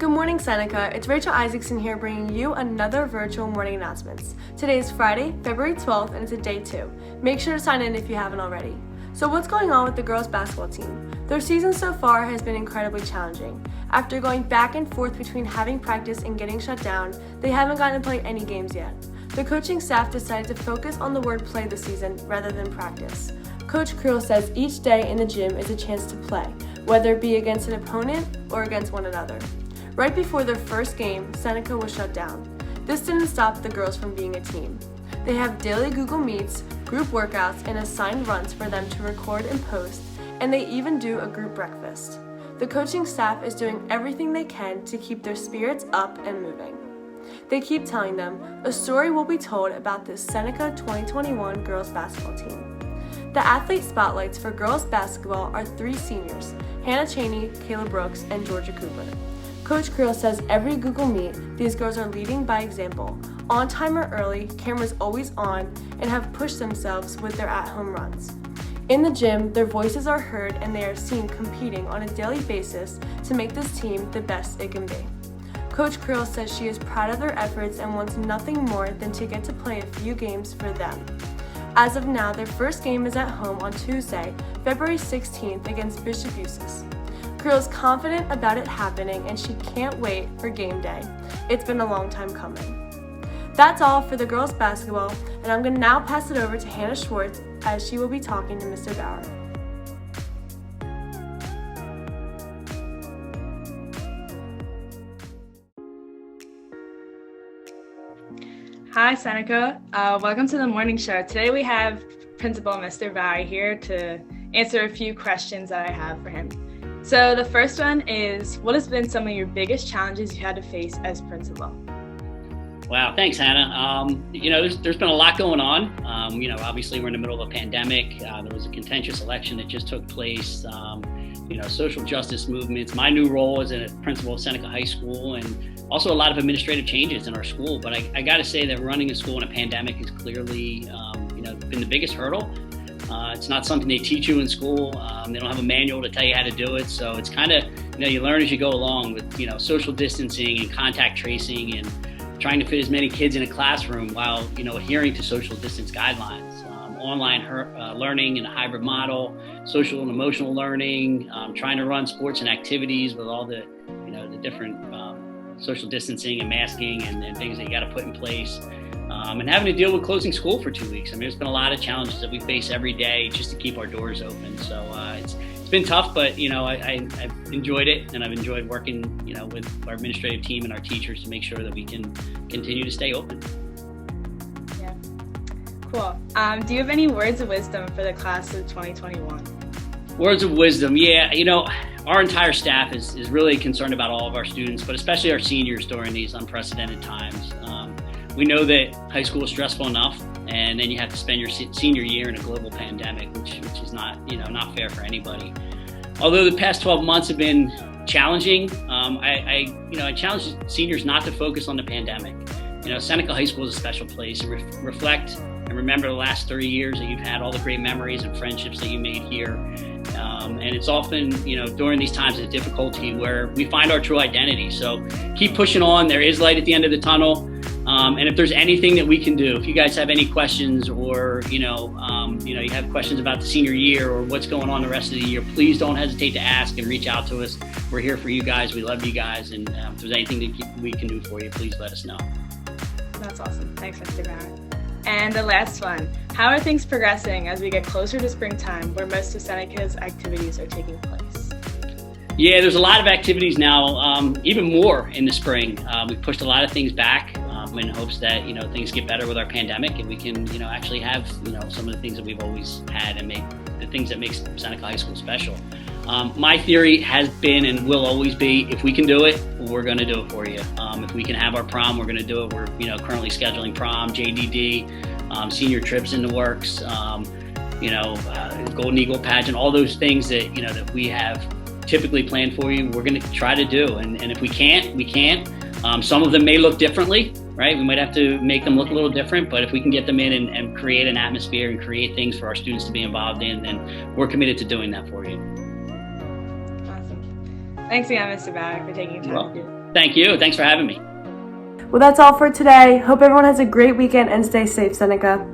Good morning, Seneca. It's Rachel Isaacson here bringing you another virtual morning announcements. Today is Friday, February 12th, and it's a day 2. Make sure to sign in if you haven't already. So what's going on with the girls basketball team? Their season so far has been incredibly challenging. After going back and forth between having practice and getting shut down, they haven't gotten to play any games yet. The coaching staff decided to focus on the word play this season rather than practice. Coach Creel says each day in the gym is a chance to play, whether it be against an opponent or against one another. Right before their first game, Seneca was shut down. This didn't stop the girls from being a team. They have daily Google Meets, group workouts, and assigned runs for them to record and post, and they even do a group breakfast. The coaching staff is doing everything they can to keep their spirits up and moving. They keep telling them a story will be told about this Seneca 2021 girls basketball team. The athlete spotlights for girls basketball are 3 seniors, Hannah Chaney, Kayla Brooks, and Georgia Cooper. Coach Creel says every Google Meet, these girls are leading by example, on time or early, cameras always on, and have pushed themselves with their at-home runs. In the gym, their voices are heard and they are seen competing on a daily basis to make this team the best it can be. Coach Creel says she is proud of their efforts and wants nothing more than to get to play a few games for them. As of now, their first game is at home on Tuesday, February 16th against Bishop Eustace. Creel is confident about it happening and she can't wait for game day. It's been a long time coming. That's all for the girls basketball, and I'm going to now pass it over to Hannah Schwartz as she will be talking to Mr. Bauer. Hi, Seneca. Welcome to the morning show. Today we have Principal Mr. Bauer here to answer a few questions that I have for him. So the first one is, what has been some of your biggest challenges you had to face as principal? Wow, thanks, Hannah. There's been a lot going on. Obviously we're in the middle of a pandemic. There was a contentious election that just took place. Social justice movements. My new role as a principal of Seneca High School, and also a lot of administrative changes in our school. But I got to say that running a school in a pandemic has clearly, been the biggest hurdle. It's not something they teach you in school. They don't have a manual to tell you how to do it. So it's kind of, you learn as you go along with, social distancing and contact tracing and trying to fit as many kids in a classroom while, adhering to social distance guidelines. Online learning in a hybrid model, social and emotional learning, trying to run sports and activities with all the, the different social distancing and masking and things that you got to put in place. And having to deal with closing school for 2 weeks. I mean, there's been a lot of challenges that we face every day just to keep our doors open. So it's been tough, but I've enjoyed it, and I've enjoyed working with our administrative team and our teachers to make sure that we can continue to stay open. Yeah, cool. Do you have any words of wisdom for the class of 2021? Words of wisdom, yeah. Our entire staff is really concerned about all of our students, but especially our seniors during these unprecedented times. We know that high school is stressful enough, and then you have to spend your senior year in a global pandemic, which is not not fair for anybody. Although the past 12 months have been challenging, I challenge seniors not to focus on the pandemic. Seneca High School is a special place. Reflect and remember the last 30 years that you've had, all the great memories and friendships that you made here. And it's often, during these times of difficulty where we find our true identity. So keep pushing on. There is light at the end of the tunnel. And if there's anything that we can do, if you guys have any questions or, you have questions about the senior year or what's going on the rest of the year, please don't hesitate to ask and reach out to us. We're here for you guys. We love you guys. And if there's anything that we can do for you, please let us know. That's awesome. Thanks, Mr. Bauer. And the last one, how are things progressing as we get closer to springtime where most of Seneca's activities are taking place? Yeah, there's a lot of activities now, even more in the spring. We've pushed a lot of things back in hopes that, things get better with our pandemic and we can, actually have, some of the things that we've always had and make the things that make Seneca High School special. My theory has been and will always be, if we can do it, we're going to do it for you. If we can have our prom, we're going to do it. We're, currently scheduling prom, JDD, senior trips in the works, Golden Eagle pageant, all those things that, that we have typically planned for you, we're going to try to do. And if we can't, we can't. Some of them may look differently, right? We might have to make them look a little different, but if we can get them in and create an atmosphere and create things for our students to be involved in, then we're committed to doing that for you. Awesome. Thanks again, Mr. Bauer, for taking time to do it. Thank you. Thanks for having me. Well, that's all for today. Hope everyone has a great weekend and stay safe, Seneca.